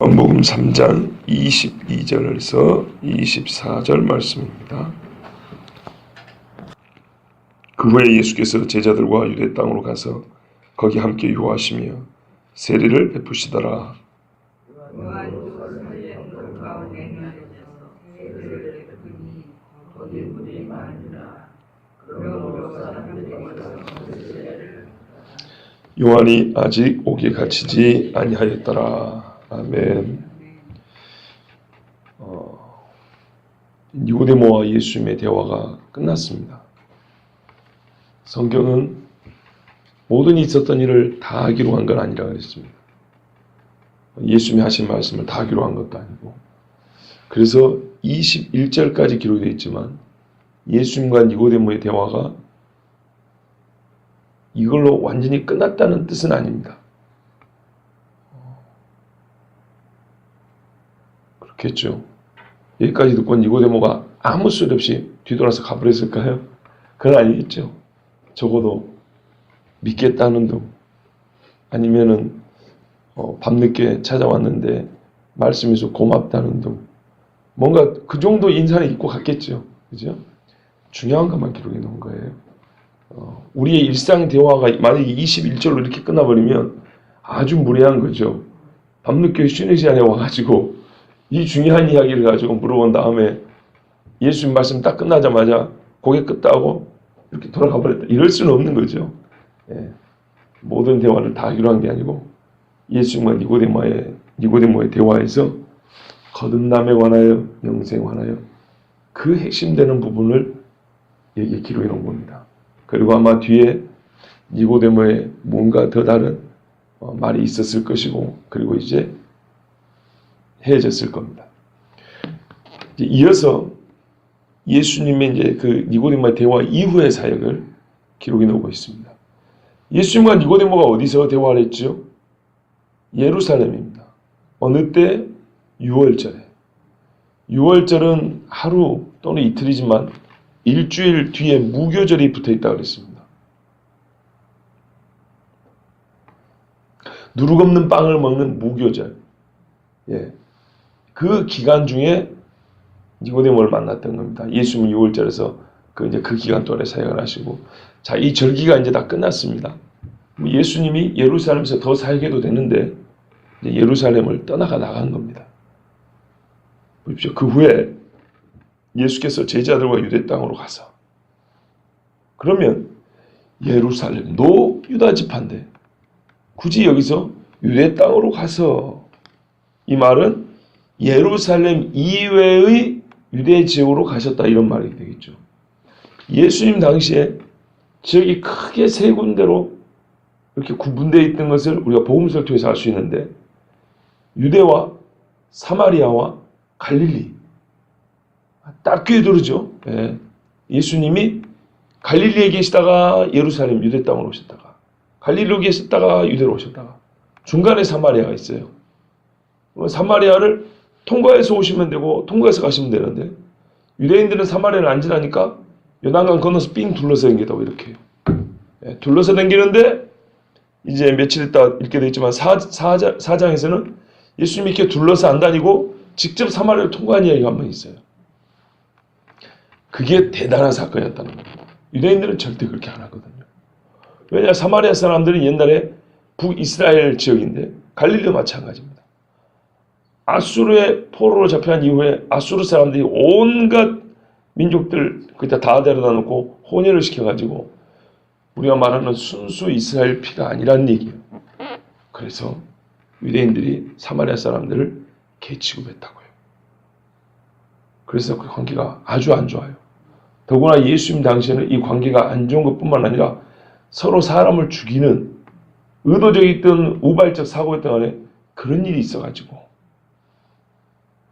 요한복음 3장 22절에서 24절 말씀입니다. 그 후에 예수께서 제자들과 유대 땅으로 가서 거기 함께 유하시며 세례를 베푸시더라. 요한이 아직 옥에 갇히지 아니하였더라. 아멘. 니고데모와 예수님의 대화가 끝났습니다. 성경은 모든 있었던 일을 다 기록한 건 아니라 그랬습니다. 예수님이 하신 말씀을 다 기록한 것도 아니고, 그래서 21절까지 기록되어 있지만 예수님과 니고데모의 대화가 이걸로 완전히 끝났다는 뜻은 아닙니다. 그렇겠죠. 여기까지 듣고 니고데모가 아무 소리 없이 뒤돌아서 가버렸을까요? 그건 아니겠죠. 적어도 믿겠다는 둥, 아니면은 밤늦게 찾아왔는데 말씀해서 고맙다는 둥, 뭔가 그 정도 인사는 있고 갔겠죠. 그죠? 중요한 것만 기록해 놓은 거예요. 우리의 일상 대화가 만약에 21절로 이렇게 끝나버리면 아주 무례한 거죠. 밤늦게 쉬는 시간에 와가지고 이 중요한 이야기를 가지고 물어본 다음에 예수님 말씀 딱 끝나자마자 고개 끄다고 이렇게 돌아가 버렸다. 이럴 수는 없는 거죠. 모든 대화를 다 기록한 게 아니고 예수님과 니고데모의 대화에서 거듭남에 관하여, 영생에 관하여 그 핵심되는 부분을 여기에 기록해 놓은 겁니다. 그리고 아마 뒤에 니고데모의 뭔가 더 다른 말이 있었을 것이고, 그리고 이제 헤어졌을 겁니다. 이어서 예수님의 이제 그 니고데모의 대화 이후의 사역을 기록해 놓고 있습니다. 예수님과 니고데모가 어디서 대화를 했죠? 예루살렘입니다. 어느 때? 6월절에. 6월절은 하루 또는 이틀이지만 일주일 뒤에 무교절이 붙어 있다고 그랬습니다. 누룩 없는 빵을 먹는 무교절. 그 기간 중에 니고데모를 만났던 겁니다. 예수님은 6월절에서 그 기간 동안에 사역을 하시고, 자, 이 절기가 이제 다 끝났습니다. 예수님이 예루살렘에서 더 살게도 되는데 이제 예루살렘을 떠나가 나간 겁니다. 보십시오. 그 후에 예수께서 제자들과 유대 땅으로 가서, 그러면 예루살렘도 유다 지파인데 굳이 여기서 유대 땅으로 가서, 이 말은 예루살렘 이외의 유대 지역으로 가셨다, 이런 말이 되겠죠. 예수님 당시에 지역이 크게 세 군데로 이렇게 구분되어 있던 것을 우리가 복음서를 통해서 알 수 있는데, 유대와 사마리아와 갈릴리, 딱 귀에 들으죠. 예수님이 갈릴리에 계시다가 예루살렘 유대 땅으로 오셨다가, 갈릴리로 계셨다가 유대로 오셨다가, 중간에 사마리아가 있어요. 사마리아를 통과해서 오시면 되고 통과해서 가시면 되는데, 유대인들은 사마리아를 안 지나니까 요단강 건너서 삥 둘러서 댕기다고 이렇게 둘러서 댕기는데, 이제 며칠 있다 읽게 되겠지만 사장에서는 예수님이 이렇게 둘러서 안 다니고 직접 사마리아를 통과한 이야기가 한 번 있어요. 그게 대단한 사건이었다는 겁니다. 유대인들은 절대 그렇게 안 하거든요. 왜냐, 사마리아 사람들은 옛날에 북이스라엘 지역인데 갈릴리도 마찬가지입니다. 아수르의 포로로 잡혀간 이후에 아수르 사람들이 온갖 민족들 그때 다 데려다 놓고 혼혈을 시켜가지고 우리가 말하는 순수 이스라엘 피가 아니란 얘기예요. 그래서 유대인들이 사마리아 사람들을 개취급했다고요. 그래서 그 관계가 아주 안 좋아요. 더구나 예수님 당시에는 이 관계가 안 좋은 것뿐만 아니라 서로 사람을 죽이는, 의도적이든 우발적 사고였던 간에 그런 일이 있어가지고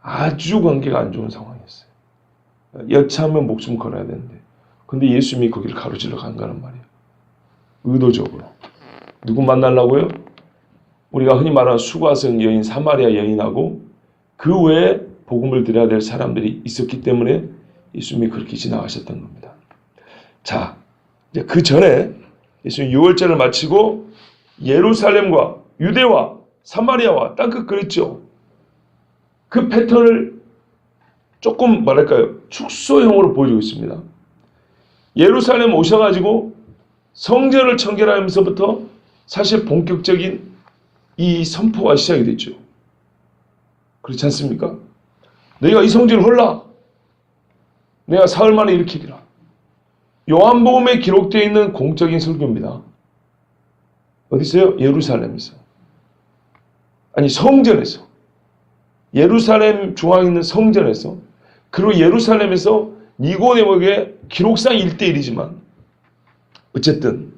아주 관계가 안 좋은 상황이었어요. 여차하면 목숨 걸어야 되는데, 근데 예수님이 거기를 가로질러 간 거란 말이에요. 의도적으로. 누구 만나려고요? 우리가 흔히 말하는 수가성 여인, 사마리아 여인하고 그 외에 복음을 드려야 될 사람들이 있었기 때문에 예수님이 그렇게 지나가셨던 겁니다. 자, 이제 그 전에 예수님이 6월절을 마치고 예루살렘과 유대와 사마리아와 땅끝 그랬죠. 그 패턴을 조금 뭐랄까요? 축소형으로 보여주고 있습니다. 예루살렘 오셔가지고 성전을 청결하면서부터 사실 본격적인 이 선포가 시작이 됐죠. 그렇지 않습니까? 너희가 이 성전을 헐라. 내가 사흘 만에 일으키리라. 요한복음에 기록되어 있는 공적인 설교입니다. 어디서요? 예루살렘에서. 아니 성전에서. 예루살렘 중앙에 있는 성전에서. 그리고 예루살렘에서 니고데모에게 기록상 1대1이지만 어쨌든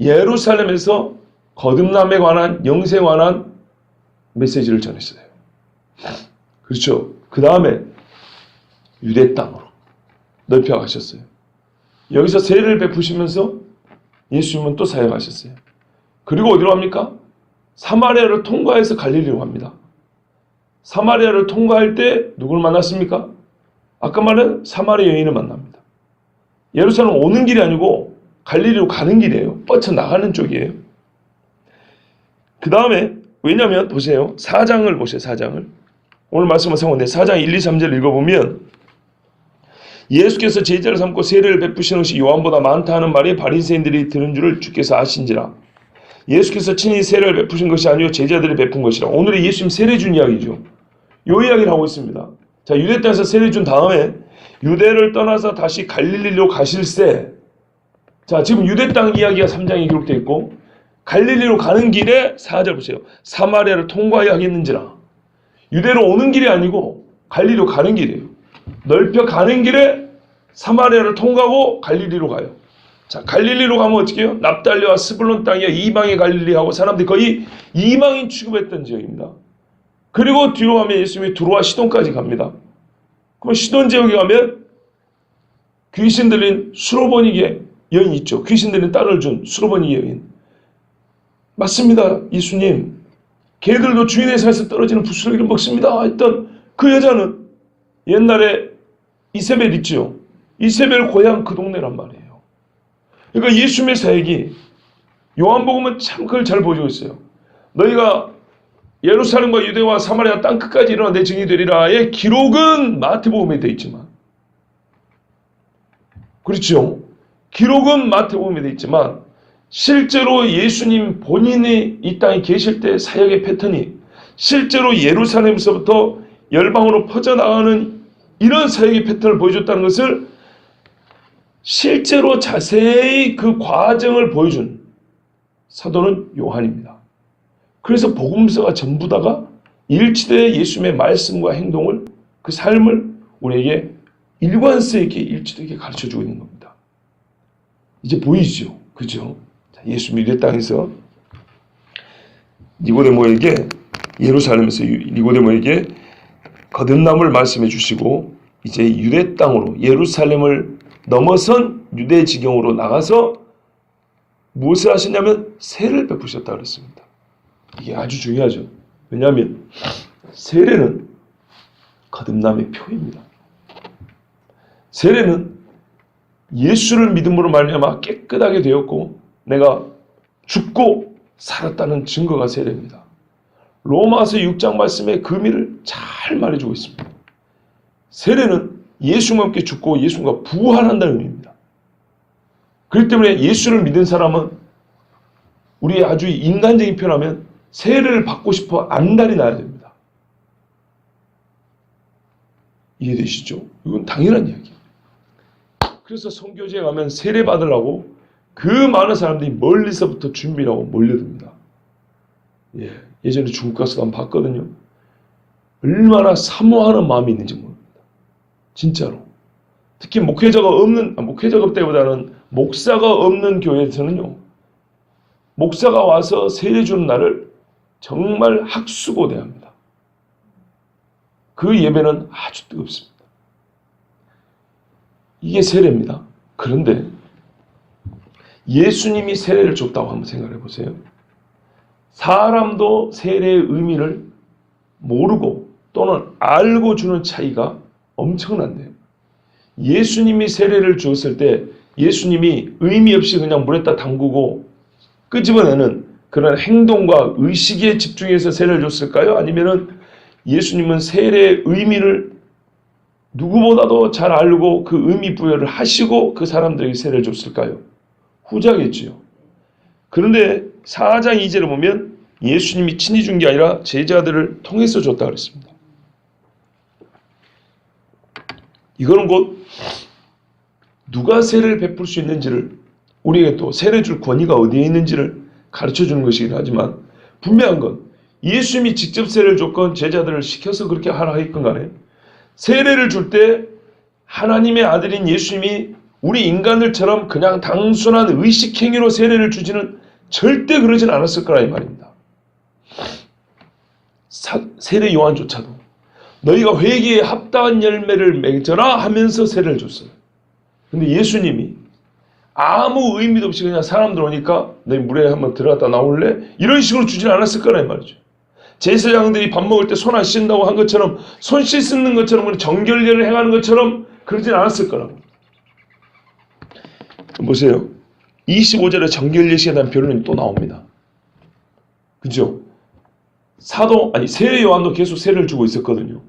예루살렘에서 거듭남에 관한 영생에 관한 메시지를 전했어요. 그렇죠. 그 다음에 유대 땅으로 넓혀가셨어요. 여기서 세례를 베푸시면서 예수님은 또 사역하셨어요. 그리고 어디로 갑니까? 사마리아를 통과해서 갈릴리로 갑니다. 사마리아를 통과할 때 누굴 만났습니까? 아까 말한 사마리아 여인을 만납니다. 예루살렘 오는 길이 아니고 갈릴리로 가는 길이에요. 뻗쳐나가는 쪽이에요. 그 다음에 왜냐하면 보세요. 4장을 보세요. 4장을. 오늘 말씀을 성원데 4장 1, 2, 3절 읽어보면 예수께서 제자를 삼고 세례를 베푸시는 것이 요한보다 많다 하는 말이 바리새인들이 들은 줄을 주께서 아신지라. 예수께서 친히 세례를 베푸신 것이 아니요 제자들이 베푼 것이라. 오늘의 예수님 세례 준 이야기죠. 요 이야기를 하고 있습니다. 자, 유대 땅에서 세례 준 다음에 유대를 떠나서 다시 갈릴리로 가실새. 자, 지금 유대 땅 이야기가 3장에 기록되어 있고 갈릴리로 가는 길에 4절 보세요. 사마리아를 통과해야 하겠는지라. 유대로 오는 길이 아니고 갈릴리로 가는 길이에요. 넓혀 가는 길에 사마리아를 통과하고 갈릴리로 가요. 자, 갈릴리로 가면 어떻게 해요? 납달리와 스불론 땅이야 이방의 갈릴리하고 사람들이 거의 이방인 취급했던 지역입니다. 그리고 뒤로 가면 예수님이 두로와 시돈까지 갑니다. 그럼 시돈 지역에 가면 귀신 들린 수로보니게 여인 있죠. 귀신 들린 딸을 준 수로보니게 여인. 맞습니다. 예수님. 개들도 주인의 살에서 떨어지는 부스러기를 먹습니다. 했던 그 여자는 옛날에 이세벨 있죠. 이세벨 고향 그 동네란 말이에요. 그러니까 예수님의 사역이 요한복음은 참 그걸 잘 보여주고 있어요. 너희가 예루살렘과 유대와 사마리아 땅끝까지 일어나 내 증인이 되리라의 기록은 마태복음에 되어 있지만 그렇죠. 기록은 마태복음에 되어 있지만 실제로 예수님 본인이 이 땅에 계실 때 사역의 패턴이 실제로 예루살렘에서부터 열방으로 퍼져나가는 이런 사역의 패턴을 보여줬다는 것을 실제로 자세히 그 과정을 보여준 사도는 요한입니다. 그래서 복음서가 전부 다가 일치되어 예수님의 말씀과 행동을 그 삶을 우리에게 일관성 있게 일치되게 가르쳐주고 있는 겁니다. 이제 보이죠? 그죠? 예수님이 유대 땅에서 니고데모에게 예루살렘에서 니고데모에게 거듭남을 말씀해 주시고 이제 유대 땅으로 예루살렘을 넘어선 유대 지경으로 나가서 무엇을 하셨냐면 세례를 베푸셨다 그랬습니다. 이게 아주 중요하죠. 왜냐하면 세례는 거듭남의 표입니다. 세례는 예수를 믿음으로 말미암아 깨끗하게 되었고 내가 죽고 살았다는 증거가 세례입니다. 로마서 6장 말씀의 의미를 잘 말해주고 있습니다. 세례는 예수와 함께 죽고 예수가 부활한다는 의미입니다. 그렇기 때문에 예수를 믿은 사람은 우리의 아주 인간적인 표현하면 세례를 받고 싶어 안달이 나야 됩니다. 이해되시죠? 이건 당연한 이야기예요. 그래서 선교지에 가면 세례 받으려고 그 많은 사람들이 멀리서부터 준비를 하고 몰려듭니다. 예전에 중국 가서 한번 봤거든요. 얼마나 사모하는 마음이 있는지 모릅니다. 진짜로. 특히 목회자가 없다기보다는 목사가 없는 교회에서는요. 목사가 와서 세례 주는 날을 정말 학수고대합니다. 그 예배는 아주 뜨겁습니다. 이게 세례입니다. 그런데 예수님이 세례를 줬다고 한번 생각해 보세요. 사람도 세례의 의미를 모르고 또는 알고 주는 차이가 엄청난데요. 예수님이 세례를 주었을 때 예수님이 의미 없이 그냥 물에다 담그고 끄집어내는 그런 행동과 의식에 집중해서 세례를 줬을까요? 아니면은 예수님은 세례의 의미를 누구보다도 잘 알고 그 의미 부여를 하시고 그 사람들에게 세례를 줬을까요? 후자겠지요. 그런데 4장 2절을 보면 예수님이 친히 준 게 아니라 제자들을 통해서 줬다 그랬습니다. 이거는 곧 누가 세례를 베풀 수 있는지를, 우리에게 또 세례 줄 권위가 어디에 있는지를 가르쳐 주는 것이긴 하지만, 분명한 건 예수님이 직접 세례를 줬건 제자들을 시켜서 그렇게 하라 했건 간에 세례를 줄 때 하나님의 아들인 예수님이 우리 인간들처럼 그냥 단순한 의식행위로 세례를 주지는 절대 그러진 않았을 거라 이 말입니다. 세례 요한조차도 너희가 회개에 합당한 열매를 맺어라 하면서 세례를 줬어요. 근데 예수님이 아무 의미도 없이 그냥 사람들 오니까 너희 물에 한번 들어갔다 나올래? 이런 식으로 주진 않았을 거라 이 말이죠. 제사장들이 밥 먹을 때 손 안 씻는다고 한 것처럼, 손 씻는 것처럼, 정결례를 행하는 것처럼 그러진 않았을 거라고. 보세요. 25절에 정결례식에 대한 변론이 또 나옵니다. 그죠? 세례 요한도 계속 세례를 주고 있었거든요.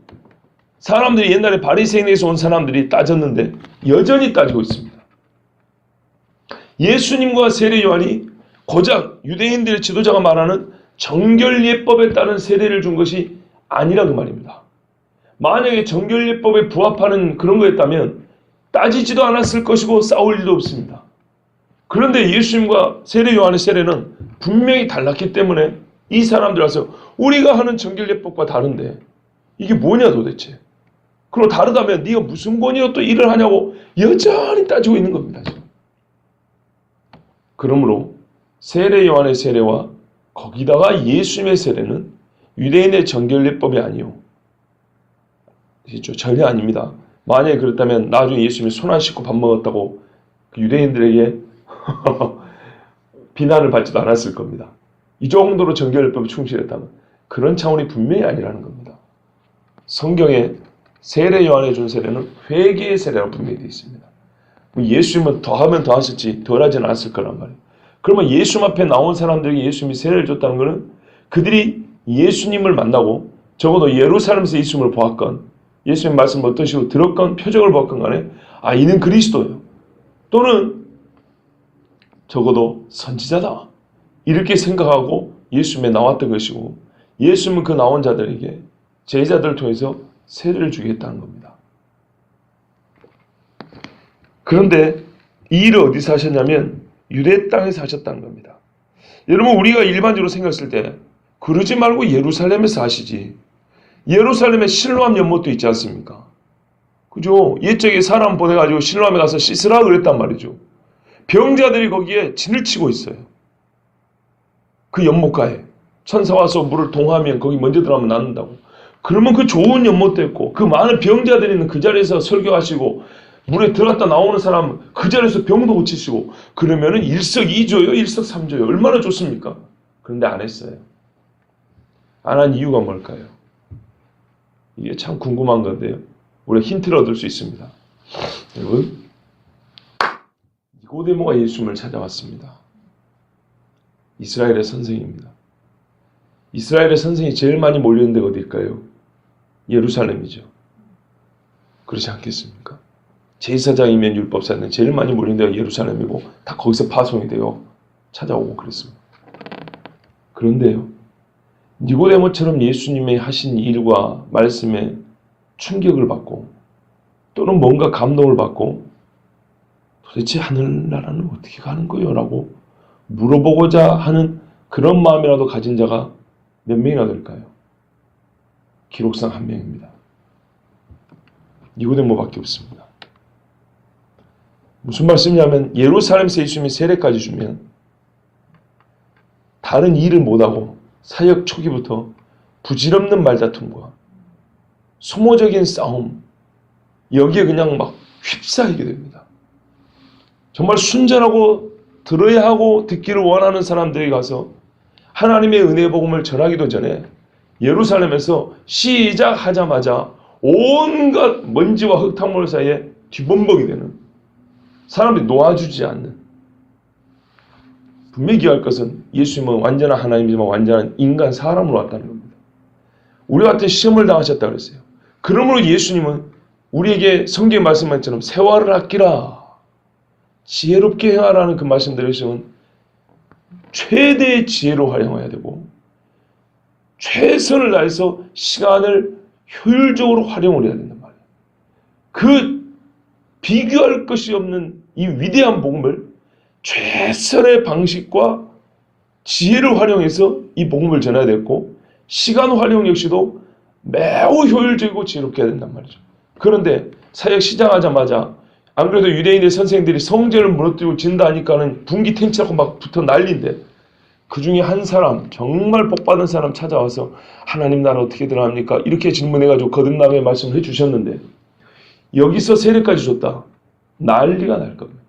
사람들이 옛날에 바리새인에서 온 사람들이 따졌는데 여전히 따지고 있습니다. 예수님과 세례 요한이 고작 유대인들의 지도자가 말하는 정결예법에 따른 세례를 준 것이 아니라 그 말입니다. 만약에 정결예법에 부합하는 그런 거였다면 따지지도 않았을 것이고 싸울 일도 없습니다. 그런데 예수님과 세례 요한의 세례는 분명히 달랐기 때문에 이 사람들 와서 우리가 하는 정결예법과 다른데 이게 뭐냐 도대체. 그리고 다르다면 네가 무슨 권위로 또 일을 하냐고 여전히 따지고 있는 겁니다. 지금. 그러므로 세례 요한의 세례와 거기다가 예수님의 세례는 유대인의 정결례법이 아니요. 전혀 아닙니다. 만약에 그렇다면 나중에 예수님이 손 안 씻고 밥 먹었다고 그 유대인들에게 비난을 받지도 않았을 겁니다. 이 정도로 정결례법에 충실했다면 그런 차원이 분명히 아니라는 겁니다. 성경에 세례 요한에 준 세례는 회개의 세례라고 분명히 되어 있습니다. 예수님은 더하면 더하실지 덜하지는 않았을 거란 말이에요. 그러면 예수님 앞에 나온 사람들에게 예수님이 세례를 줬다는 것은 그들이 예수님을 만나고 적어도 예루살렘에서 예수님을 보았건 예수님 말씀을 어떤 식으로 들었건 표적을 보았건 간에 이는 그리스도예요. 또는 적어도 선지자다. 이렇게 생각하고 예수님에 나왔던 것이고 예수님은 그 나온 자들에게 제자들을 통해서 세례를 주겠다는 겁니다. 그런데 이 일을 어디서 하셨냐면 유대 땅에서 하셨다는 겁니다. 여러분 우리가 일반적으로 생각했을 때 그러지 말고 예루살렘에서 하시지. 예루살렘에 실로암 연못도 있지 않습니까? 그죠? 옛적에 사람 보내가지고 실로암에 가서 씻으라 그랬단 말이죠. 병자들이 거기에 진을 치고 있어요. 그 연못가에. 천사 와서 물을 동하면 거기 먼저 들어가면 낫는다고. 그러면 그 좋은 연못도 있고 그 많은 병자들이 있는 그 자리에서 설교하시고 물에 들어갔다 나오는 사람 그 자리에서 병도 고치시고 그러면은 일석이조요, 일석삼조요. 얼마나 좋습니까? 그런데 안 했어요. 안 한 이유가 뭘까요? 이게 참 궁금한 건데요. 우리가 힌트를 얻을 수 있습니다. 여러분, 니고데모가 예수님을 찾아왔습니다. 이스라엘의 선생입니다. 이스라엘의 선생이 제일 많이 몰리는 데가 어딜까요? 예루살렘이죠. 그렇지 않겠습니까? 제사장이면 율법사는 제일 많이 몰리는 데가 예루살렘이고 다 거기서 파송이 되어 찾아오고 그랬습니다. 그런데요, 니고데모처럼 예수님의 하신 일과 말씀에 충격을 받고 또는 뭔가 감동을 받고 도대체 하늘나라는 어떻게 가는 거요? 라고 물어보고자 하는 그런 마음이라도 가진 자가 몇 명이나 될까요? 기록상 한 명입니다. 니고데모밖에 없습니다. 무슨 말씀이냐면 예루살렘에서 예수님이 세례까지 주면 다른 일을 못하고 사역 초기부터 부질없는 말다툼과 소모적인 싸움 여기에 그냥 막 휩싸이게 됩니다. 정말 순전하고 들어야 하고 듣기를 원하는 사람들이 가서 하나님의 은혜의 복음을 전하기도 전에 예루살렘에서 시작하자마자 온갖 먼지와 흙탕물 사이에 뒤범벅이 되는 사람들이 놓아주지 않는 분명히 기억할 것은 예수님은 완전한 하나님이지만 완전한 인간 사람으로 왔다는 겁니다. 우리 같은 시험을 당하셨다 그랬어요. 그러므로 예수님은 우리에게 성경 말씀만처럼 세월을 아끼라, 지혜롭게 행하라는 그 말씀 들으시면 최대의 지혜로 활용해야 되고 최선을 다해서 시간을 효율적으로 활용을 해야 된단 말이에요. 그 비교할 것이 없는 이 위대한 복음을 최선의 방식과 지혜를 활용해서 이 복음을 전해야 됐고, 시간 활용 역시도 매우 효율적이고 지혜롭게 해야 된단 말이죠. 그런데 사역 시작하자마자 안 그래도 유대인의 선생들이 성전을 무너뜨리고 진다 하니까는 분기탱치하고 막 붙어 난리인데, 그 중에 한 사람, 정말 복받은 사람 찾아와서 하나님 나라 어떻게 들어갑니까? 이렇게 질문해가지고 거듭남의 말씀을 해주셨는데, 여기서 세례까지 줬다. 난리가 날 겁니다.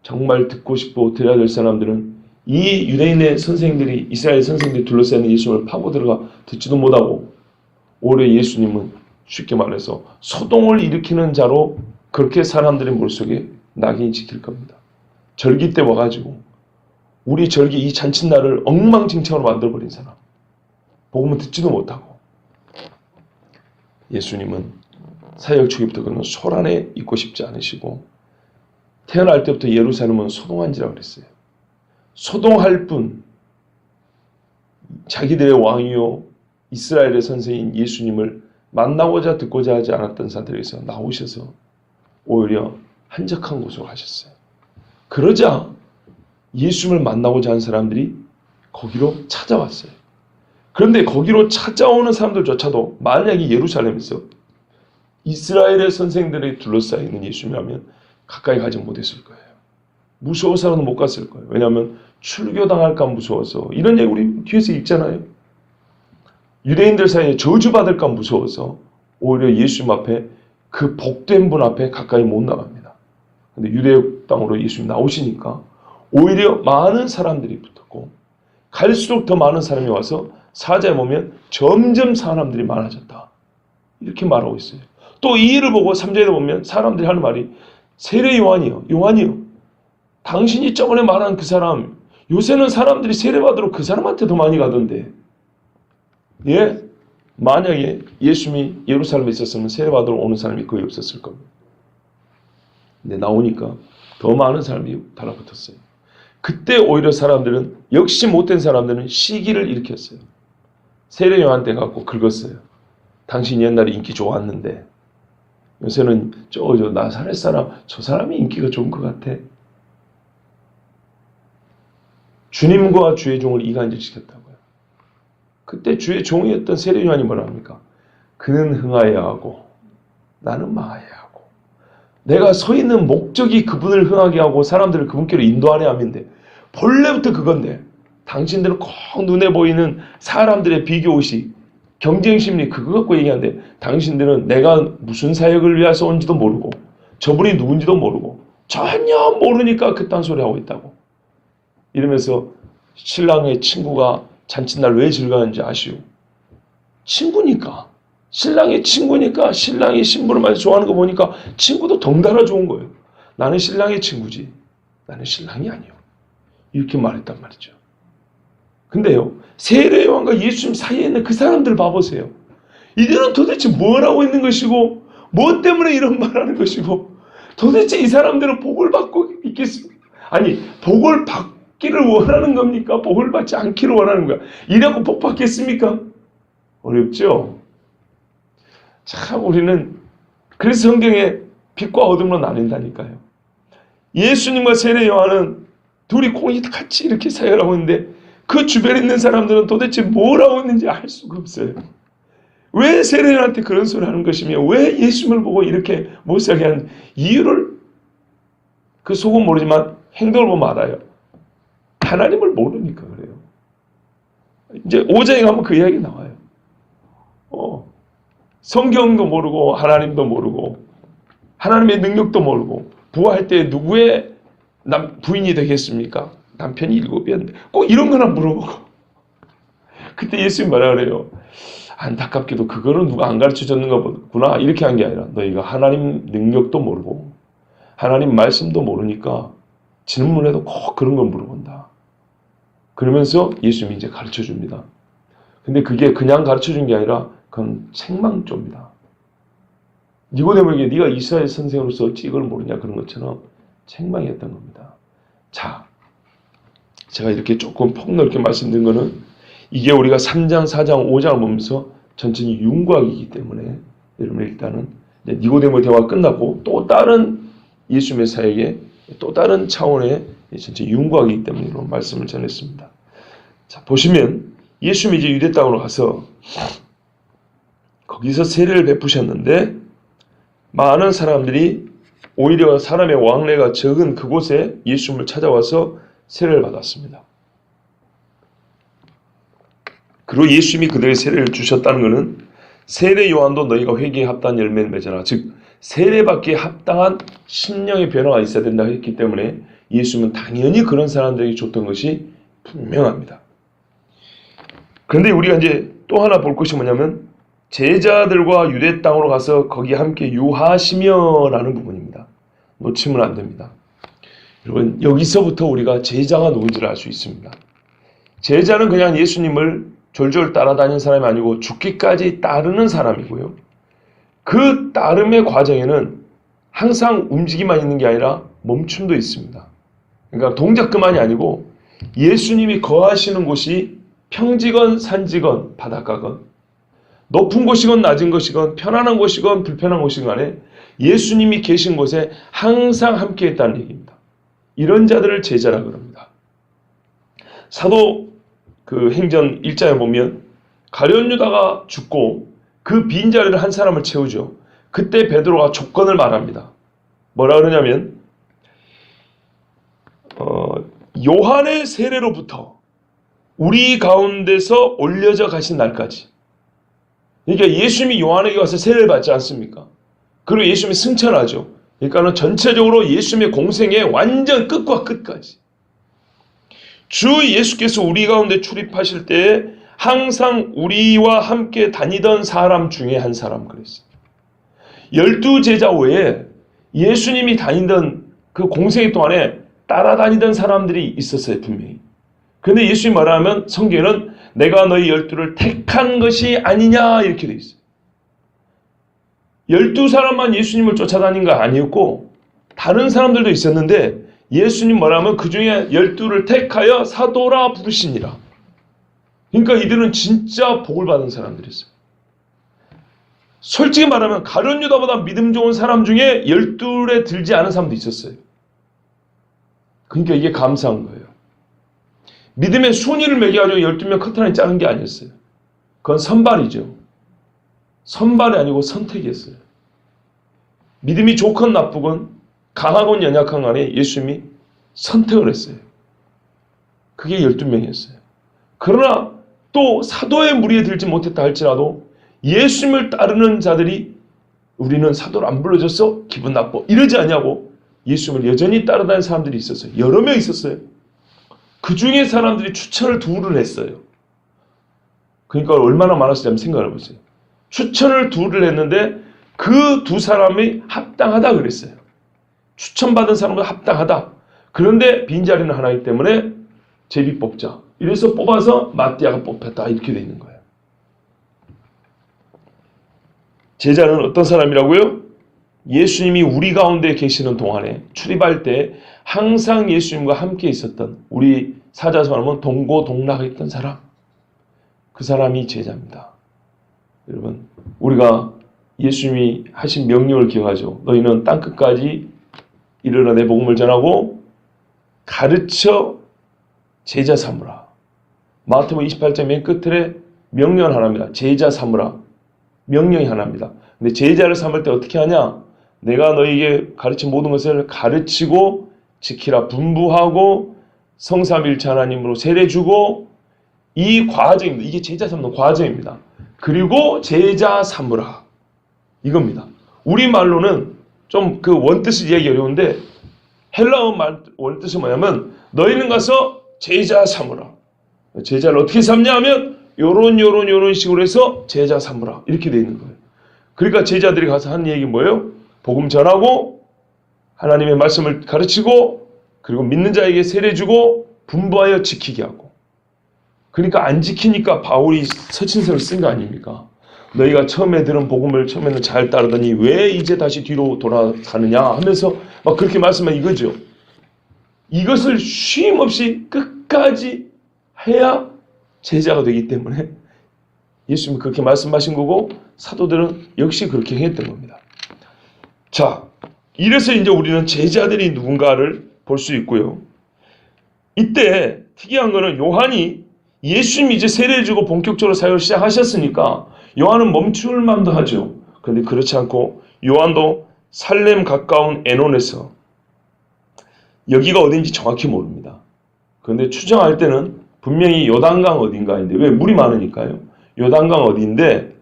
정말 듣고 싶고 들어야 될 사람들은 이 유대인의 선생들이, 이스라엘 선생들이 둘러싸는 예수님을 파고 들어가 듣지도 못하고, 오히려 예수님은 쉽게 말해서 소동을 일으키는 자로 그렇게 사람들의 머릿속에 낙인이 찍힐 겁니다. 절기 때 와가지고 우리 절기 이 잔칫날을 엉망진창으로 만들어버린 사람, 복음을 듣지도 못하고. 예수님은 사역 초기부터 그는 소란에 있고 싶지 않으시고, 태어날 때부터 예루살렘은 소동한지라 그랬어요. 소동할 뿐, 자기들의 왕이요 이스라엘의 선생인 예수님을 만나고자 듣고자 하지 않았던 사람들에서 나오셔서 오히려 한적한 곳으로 가셨어요. 그러자 예수님을 만나고자 하는 사람들이 거기로 찾아왔어요. 그런데 거기로 찾아오는 사람들조차도 만약에 예루살렘에서 이스라엘의 선생들이 둘러싸여 있는 예수님이라면 가까이 가지 못했을 거예요. 무서워서라도 못 갔을 거예요. 왜냐하면 출교당할까 무서워서. 이런 얘기 우리 뒤에서 읽잖아요. 유대인들 사이에 저주받을까 무서워서 오히려 예수님 앞에, 그 복된 분 앞에 가까이 못 나갑니다. 근데 유대 땅으로 예수님 나오시니까 오히려 많은 사람들이 붙었고, 갈수록 더 많은 사람이 와서 사자에 보면 점점 사람들이 많아졌다, 이렇게 말하고 있어요. 또 이 일을 보고 3절에 보면 사람들이 하는 말이, 세례 요한이요, 당신이 저번에 말한 그 사람, 요새는 사람들이 세례받으러 그 사람한테 더 많이 가던데. 예? 만약에 예수님이 예루살렘에 있었으면 세례받으러 오는 사람이 거의 없었을 겁니다. 근데 나오니까 더 많은 사람이 달라붙었어요. 그때 오히려 사람들은, 역시 못된 사람들은 시기를 일으켰어요. 세례 요한한테 갖고 긁었어요. 당신 옛날에 인기 좋았는데 요새는 저 나사렛 사람, 저 사람이 인기가 좋은 것 같아. 주님과 주의 종을 이간질시켰다고요. 그때 주의 종이었던 세례 요한이 뭐라 합니까? 그는 흥하여야 하고 나는 망하여야 하고. 내가 서 있는 목적이 그분을 흥하게 하고 사람들을 그분께로 인도하려 함인데, 본래부터 그건데 당신들은 꼭 눈에 보이는 사람들의 비교의식, 경쟁심리, 그거 갖고 얘기하는데, 당신들은 내가 무슨 사역을 위해서 온지도 모르고 저분이 누군지도 모르고 전혀 모르니까 그딴 소리 하고 있다고. 이러면서 신랑의 친구가 잔칫날 왜 즐거워하는지 아시오? 친구니까. 신랑의 친구니까. 신랑이 신부를 많이 좋아하는 거 보니까 친구도 덩달아 좋은 거예요. 나는 신랑의 친구지, 나는 신랑이 아니요, 이렇게 말했단 말이죠. 근데요, 세례 요한과 예수님 사이에 있는 그 사람들 봐보세요. 이들은 도대체 뭘 하고 있는 것이고, 뭐 때문에 이런 말하는 것이고, 도대체 이 사람들은 복을 받고 있겠습니까? 아니, 복을 받기를 원하는 겁니까? 복을 받지 않기를 원하는 거야. 이라고 복 받겠습니까? 어렵죠? 참, 우리는 그래서 성경에 빛과 어둠으로 나뉜다니까요. 예수님과 세례 요한은 둘이 공이 같이 이렇게 사역을 하고 있는데, 그 주변에 있는 사람들은 도대체 뭘 하고 있는지 알 수가 없어요. 왜 세례 요한한테 그런 소리를 하는 것이며, 왜 예수님을 보고 이렇게 못살게 하는 이유를 그 속은 모르지만 행동을 보면 알아요. 하나님을 모르니까 그래요. 이제 5장에 가면 그 이야기 나와요. 성경도 모르고 하나님도 모르고 하나님의 능력도 모르고, 부활할 때 누구의 부인이 되겠습니까? 남편이 7이었는데 꼭 이런 거나 물어보고. 그때 예수님 뭐라 그래요? 안타깝게도 그거는 누가 안 가르쳐줬는가 보구나, 이렇게 한 게 아니라, 너희가 하나님 능력도 모르고 하나님 말씀도 모르니까 질문해도 꼭 그런 걸 물어본다. 그러면서 예수님이 이제 가르쳐줍니다. 근데 그게 그냥 가르쳐준 게 아니라 그건 책망조입니다. 니고데모에게 네가 이스라엘 선생으로서 어찌 이걸 모르냐 그런 것처럼 책망이었던 겁니다. 자, 제가 이렇게 조금 폭넓게 말씀드린 거는 이게 우리가 3장, 4장, 5장을 보면서 전체적인 윤곽이기 때문에 여러분 일단은 니고데모 대화가 끝나고 또 다른 예수 메시아에게 또 다른 차원의 전체 윤곽이기 때문에 이런 말씀을 전했습니다. 자, 보시면 예수님이 이제 유대 땅으로 가서 거기서 세례를 베푸셨는데 많은 사람들이 오히려 사람의 왕래가 적은 그곳에 예수님을 찾아와서 세례를 받았습니다. 그리고 예수님이 그들에게 세례를 주셨다는 것은 세례 요한도 너희가 회개에 합당한 열매를 맺어라. 즉 세례받기에 합당한 심령의 변화가 있어야 된다 했기 때문에 예수님은 당연히 그런 사람들에게 줬던 것이 분명합니다. 그런데 우리가 이제 또 하나 볼 것이 뭐냐면 제자들과 유대 땅으로 가서 거기 함께 유하시며라는 부분입니다. 놓치면 안 됩니다. 여러분 여기서부터 우리가 제자가 누군지를 알 수 있습니다. 제자는 그냥 예수님을 졸졸 따라다니는 사람이 아니고 죽기까지 따르는 사람이고요. 그 따름의 과정에는 항상 움직이만 있는 게 아니라 멈춤도 있습니다. 그러니까 동작그만이 아니고 예수님이 거하시는 곳이 평지건 산지건 바닷가건 높은 곳이건 낮은 곳이건 편안한 곳이건 불편한 곳이건 간에 예수님이 계신 곳에 항상 함께 했다는 얘기입니다. 이런 자들을 제자라고 합니다. 사도 그 행전 1장에 보면 가룟 유다가 죽고 그 빈자리를 한 사람을 채우죠. 그때 베드로가 조건을 말합니다. 뭐라 그러냐면 요한의 세례로부터 우리 가운데서 올려져 가신 날까지, 그러니까 예수님이 요한에게 와서 세례를 받지 않습니까? 그리고 예수님이 승천하죠. 그러니까는 전체적으로 예수님의 공생의 완전 끝과 끝까지 주 예수께서 우리 가운데 출입하실 때에 항상 우리와 함께 다니던 사람 중에 한 사람 그랬어요. 12제자 외에 예수님이 다니던 그 공생의 동안에 따라다니던 사람들이 있었어요, 분명히. 근데 예수님이 말하면 성경에는 내가 너희 12를 택한 것이 아니냐 이렇게 돼 있어요. 12사람만 예수님을 쫓아다닌 거 아니었고 다른 사람들도 있었는데 예수님 말하면 그 중에 12를 택하여 사도라 부르시니라. 그러니까 이들은 진짜 복을 받은 사람들이었어요. 솔직히 말하면 가룟 유다보다 믿음 좋은 사람 중에 12에 들지 않은 사람도 있었어요. 그러니까 이게 감사한 거예요. 믿음의 순위를 매겨가지고 12명 커튼라인 짜는 게 아니었어요. 그건 선발이죠. 선발이 아니고 선택이었어요. 믿음이 좋건 나쁘건 강하건 연약한 간에 예수님이 선택을 했어요. 그게 12명이었어요. 그러나 또 사도의 무리에 들지 못했다 할지라도 예수님을 따르는 자들이 우리는 사도를 안 불러줘서 기분 나빠 이러지 않냐고 예수님을 여전히 따라다니는 사람들이 있었어요. 여러 명 있었어요. 그 중에 사람들이 추천을 둘을 했어요. 그러니까 얼마나 많았을지 생각을 해보세요. 추천을 둘을 했는데 그 두 사람이 합당하다 그랬어요. 추천받은 사람과 합당하다. 그런데 빈자리는 하나이기 때문에 제비 뽑자. 이래서 뽑아서 마띠아가 뽑혔다. 이렇게 돼 있는 거예요. 제자는 어떤 사람이라고요? 예수님이 우리 가운데 계시는 동안에 출입할 때 항상 예수님과 함께 있었던, 우리 사자서 말하면 동고동락했던 사람, 그 사람이 제자입니다. 여러분 우리가 예수님이 하신 명령을 기억하죠. 너희는 땅끝까지 이르러 내 복음을 전하고 가르쳐 제자 삼으라. 마태복음 28장 맨 끝에 명령 하나입니다. 제자 삼으라. 명령이 하나입니다. 근데 제자를 삼을 때 어떻게 하냐? 내가 너희에게 가르친 모든 것을 가르치고 지키라. 분부하고 성삼일체 하나님으로 세례 주고, 이 과정입니다. 이게 제자 삼는 과정입니다. 그리고 제자 삼으라. 이겁니다. 우리말로는 좀 그 원뜻을 이해하기 어려운데 헬라어 원뜻이 뭐냐면 너희는 가서 제자 삼으라. 제자를 어떻게 삼냐 하면 요런 식으로 해서 제자 삼으라. 이렇게 되어 있는 거예요. 그러니까 제자들이 가서 하는 얘기 뭐예요? 복음 전하고 하나님의 말씀을 가르치고 그리고 믿는 자에게 세례 주고 분부하여 지키게 하고, 그러니까 안 지키니까 바울이 서신서를 쓴 거 아닙니까? 너희가 처음에 들은 복음을 처음에는 잘 따르더니 왜 이제 다시 뒤로 돌아가느냐 하면서 막 그렇게 말씀한 이거죠. 이것을 쉼 없이 끝까지 해야 제자가 되기 때문에 예수님이 그렇게 말씀하신 거고 사도들은 역시 그렇게 했던 겁니다. 자, 이래서 이제 우리는 제자들이 누군가를 볼 수 있고요. 이때 특이한 거는 요한이 예수님이 이제 세례를 주고 본격적으로 사역을 시작하셨으니까 요한은 멈출 만도 하죠. 그런데 그렇지 않고 요한도 살렘 가까운 에논에서, 여기가 어딘지 정확히 모릅니다. 그런데 추정할 때는 분명히 요단강 어딘가인데, 왜? 물이 많으니까요. 요단강 어디인데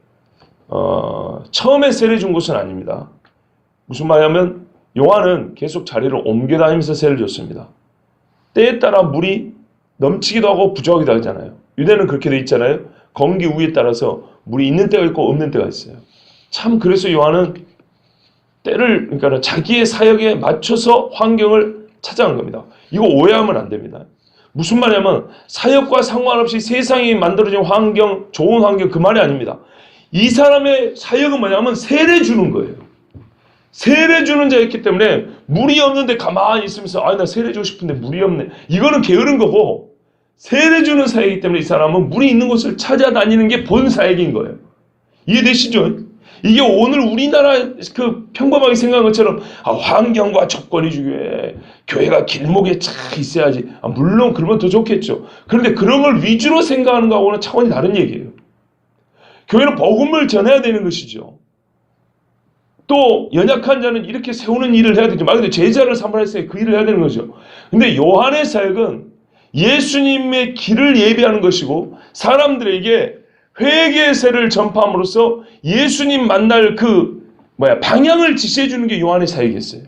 처음에 세례 준 곳은 아닙니다. 무슨 말이냐면 요한은 계속 자리를 옮겨 다니면서 세례를 줬습니다. 때에 따라 물이 넘치기도 하고 부족하기도 하잖아요. 유대는 그렇게 돼 있잖아요. 건기 우에 따라서 물이 있는 때가 있고 없는 때가 있어요. 참 그래서 요한은 때를, 그러니까 자기의 사역에 맞춰서 환경을 찾아간 겁니다. 이거 오해하면 안 됩니다. 무슨 말이냐면 사역과 상관없이 세상이 만들어진 환경, 좋은 환경, 그 말이 아닙니다. 이 사람의 사역은 뭐냐면 세례 주는 거예요. 세례 주는 자였기 때문에 물이 없는데 가만히 있으면서 나 세례 주고 싶은데 물이 없네. 이거는 게으른 거고, 세례 주는 사역이기 때문에 이 사람은 물이 있는 곳을 찾아다니는 게 본 사역인 거예요. 이해되시죠? 이게 오늘 우리나라 그 평범하게 생각한 것처럼 환경과 조건이 중요해. 교회가 길목에 쫙 있어야지. 물론 그러면 더 좋겠죠. 그런데 그런 걸 위주로 생각하는 거하고는 차원이 다른 얘기예요. 교회는 복음을 전해야 되는 것이죠. 또 연약한 자는 이렇게 세우는 일을 해야 되죠. 말 그대로 제자를 삼아했으니까 그 일을 해야 되는 거죠. 근데 요한의 사역은 예수님의 길을 예비하는 것이고 사람들에게 회개의 세를 전파함으로써 예수님 만날 방향을 지시해 주는 게 요한의 사역이었어요.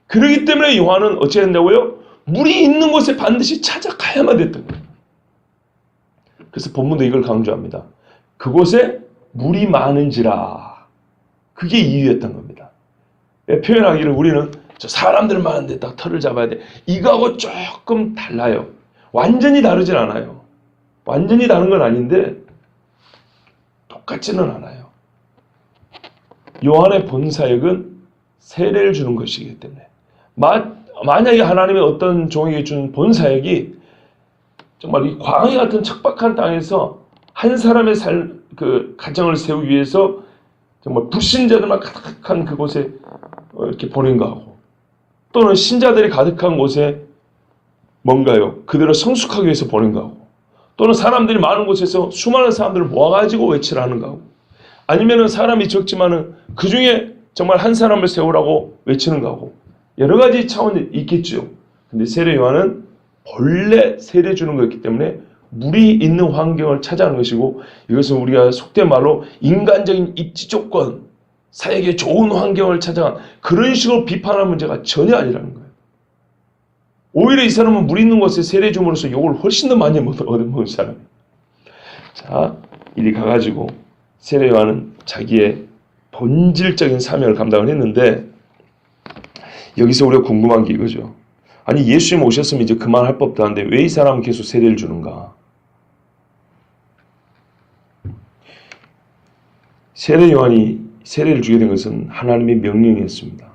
그렇기 때문에 요한은 어찌 했다고요? 물이 있는 곳에 반드시 찾아가야만 됐던 거예요. 그래서 본문도 이걸 강조합니다. 그곳에 물이 많은지라. 그게 이유였던 겁니다. 표현하기를 우리는 저 사람들 많은데 딱 털을 잡아야 돼. 이거하고 조금 달라요. 완전히 다르진 않아요. 완전히 다른 건 아닌데 똑같지는 않아요. 요한의 본 사역은 세례를 주는 것이기 때문에 만약에 하나님의 어떤 종에게 준 본 사역이 정말 이 광야 같은 척박한 땅에서 한 사람의 가정을 세우기 위해서 정말 불신자들만 가득한 그곳에 이렇게 보낸 거하고, 또는 신자들이 가득한 곳에 뭔가요? 그대로 성숙하기 위해서 보낸 거하고, 또는 사람들이 많은 곳에서 수많은 사람들을 모아가지고 외치라는 거하고, 아니면은 사람이 적지만은 그 중에 정말 한 사람을 세우라고 외치는 거하고, 여러 가지 차원이 있겠죠. 근데 세례 요한은 본래 세례 주는 거였기 때문에 물이 있는 환경을 찾아가는 것이고, 이것은 우리가 속된 말로 인간적인 입지 조건, 사역에 좋은 환경을 찾아간 그런 식으로 비판하는 문제가 전혀 아니라는 거예요. 오히려 이 사람은 물 있는 곳에 세례 줌으로써 욕을 훨씬 더 많이 얻어먹은 사람이에요. 자, 이리 가가지고 세례 요한은 자기의 본질적인 사명을 감당을 했는데, 여기서 우리가 궁금한 게 이거죠. 아니 예수님 오셨으면 이제 그만할 법도 한데 왜 이 사람은 계속 세례를 주는가? 세례 요한이 세례를 주게 된 것은 하나님의 명령이었습니다.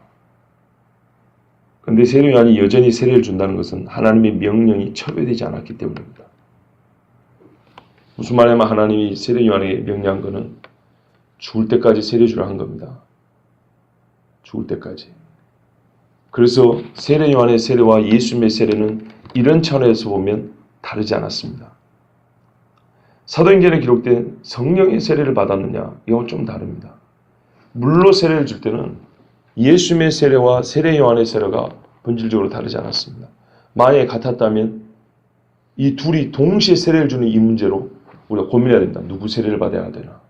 그런데 세례 요한이 여전히 세례를 준다는 것은 하나님의 명령이 처배되지 않았기 때문입니다. 무슨 말이냐면 하나님이 세례 요한에게 명령한 것은 죽을 때까지 세례 주라 한 겁니다. 죽을 때까지. 그래서 세례 요한의 세례와 예수님의 세례는 이런 차원에서 보면 다르지 않았습니다. 사도행전에 기록된 성령의 세례를 받았느냐? 이건 좀 다릅니다. 물로 세례를 줄 때는 예수님의 세례와 세례 요한의 세례가 본질적으로 다르지 않았습니다. 만약에 같았다면 이 둘이 동시에 세례를 주는 이 문제로 우리가 고민해야 됩니다. 누구 세례를 받아야 되나?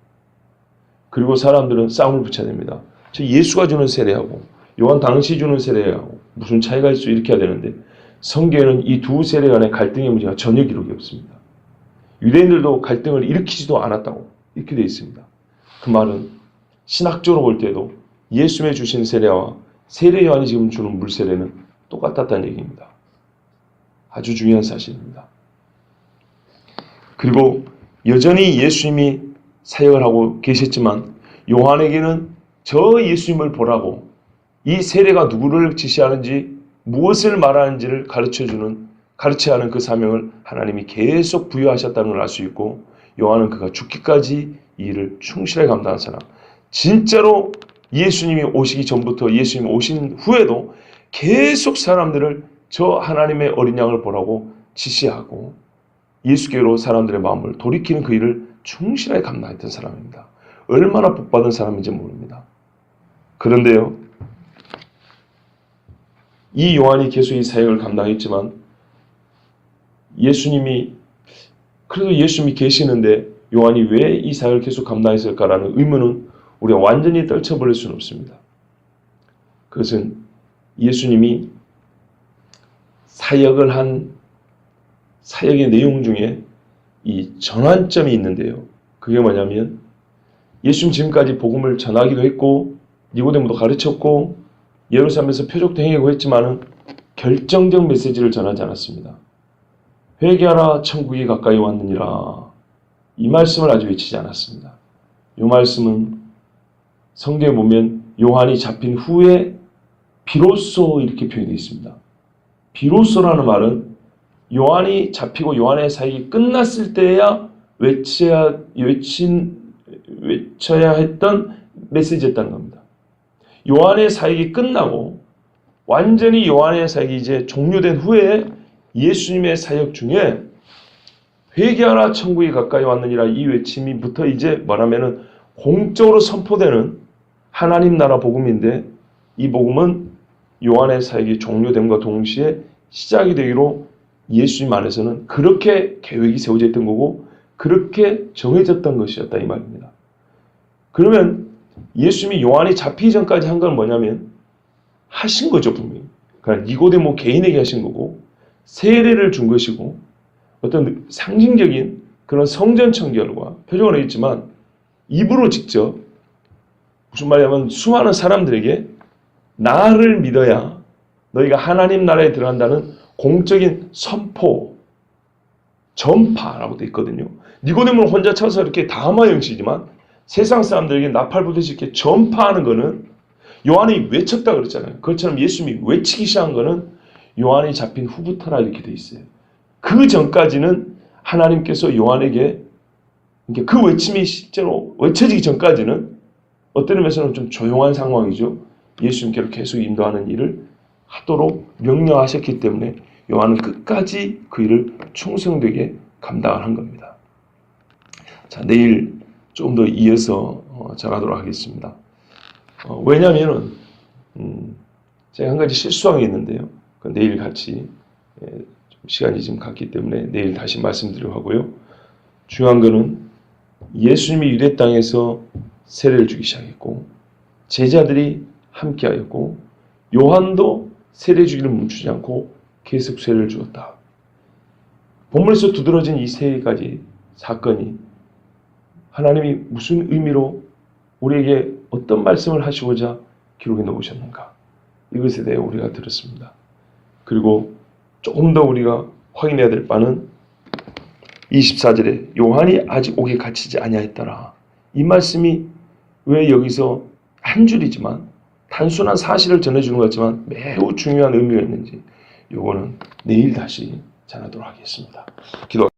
그리고 사람들은 싸움을 붙여야 됩니다. 저 예수가 주는 세례하고 요한 당시 주는 세례하고 무슨 차이가 있어? 이렇게 해야 되는데 성경에는 이 두 세례 간의 갈등의 문제가 전혀 기록이 없습니다. 유대인들도 갈등을 일으키지도 않았다고 이렇게 되어 있습니다. 그 말은 신학적으로 볼 때도 예수님의 주신 세례와 세례 요한이 지금 주는 물 세례는 똑같았다는 얘기입니다. 아주 중요한 사실입니다. 그리고 여전히 예수님이 사역을 하고 계셨지만 요한에게는 저 예수님을 보라고 이 세례가 누구를 지시하는지 무엇을 말하는지를 가르쳐야 하는 그 사명을 하나님이 계속 부여하셨다는 걸 알 수 있고, 요한은 그가 죽기까지 이 일을 충실하게 감당한 사람, 진짜로 예수님이 오시기 전부터 예수님이 오신 후에도 계속 사람들을 저 하나님의 어린 양을 보라고 지시하고 예수께로 사람들의 마음을 돌이키는 그 일을 충실하게 감당했던 사람입니다. 얼마나 복받은 사람인지 모릅니다. 그런데요, 이 요한이 계속 이 사역을 감당했지만 그래도 예수님이 계시는데 요한이 왜 이 사역을 계속 감당했을까라는 의문은 우리가 완전히 떨쳐버릴 수는 없습니다. 그것은 예수님이 사역의 내용 중에 이 전환점이 있는데요. 그게 뭐냐면 예수님 지금까지 복음을 전하기도 했고 니고데모도 가르쳤고 예루살렘에서 표적도 행하고 했지만은 결정적 메시지를 전하지 않았습니다. 회개하라 천국이 가까이 왔느니라, 이 말씀을 아직 외치지 않았습니다. 이 말씀은 성경에 보면 요한이 잡힌 후에 비로소 이렇게 표현되어 있습니다. 비로소라는 말은 요한이 잡히고 요한의 사역이 끝났을 때야 외쳐야 했던 메시지였다는 겁니다. 요한의 사역이 끝나고 완전히 요한의 사역이 이제 종료된 후에 예수님의 사역 중에 회개하라 천국이 가까이 왔느니라 이 외침이부터 이제 뭐라면은 공적으로 선포되는 하나님 나라 복음인데, 이 복음은 요한의 사역이 종료됨과 동시에 시작이 되기로 예수님 안에서는 그렇게 계획이 세워져 있던 거고 그렇게 정해졌던 것이었다 이 말입니다. 그러면 예수님이 요한이 잡히기 전까지 한 건 뭐냐면 하신 거죠, 분명히. 그러니까 니고데모 개인에게 하신 거고 세례를 준 것이고 어떤 상징적인 그런 성전 청결과 표적을 했지만 입으로 직접 무슨 말이냐면 수많은 사람들에게 나를 믿어야 너희가 하나님 나라에 들어간다는 공적인 선포, 전파라고 되어 있거든요. 니고데모는 혼자 쳐서 이렇게 다마 형식이지만 세상 사람들에게 나팔부듯이 이렇게 전파하는 것은 요한이 외쳤다 그랬잖아요. 그것처럼 예수님이 외치기 시작한 것은 요한이 잡힌 후부터라 이렇게 되어 있어요. 그 전까지는 하나님께서 요한에게 그 외침이 실제로 외쳐지기 전까지는 어떤 의미에서는 좀 조용한 상황이죠. 예수님께로 계속 인도하는 일을 하도록 명령하셨기 때문에 요한은 끝까지 그 일을 충성되게 감당을 한 겁니다. 자, 내일 좀 더 이어서 전하도록 하겠습니다. 왜냐하면은 제가 한 가지 실수한 게 있는데요. 내일 같이 좀 시간이 지금 갔기 때문에 내일 다시 말씀드리려고 하고요. 중요한 거는 예수님이 유대 땅에서 세례를 주기 시작했고 제자들이 함께하였고 요한도 세례 주기를 멈추지 않고 계속 세례를 주었다. 본문에서 두드러진 이 세 가지 사건이 하나님이 무슨 의미로 우리에게 어떤 말씀을 하시고자 기록해 놓으셨는가, 이것에 대해 우리가 들었습니다. 그리고 조금 더 우리가 확인해야 될 바는 24절에 요한이 아직 오게 갇히지 아니하였더라. 이 말씀이 왜 여기서 한 줄이지만 단순한 사실을 전해주는 것 같지만 매우 중요한 의미가 있는지, 요거는 내일 다시 전하도록 하겠습니다. 기도.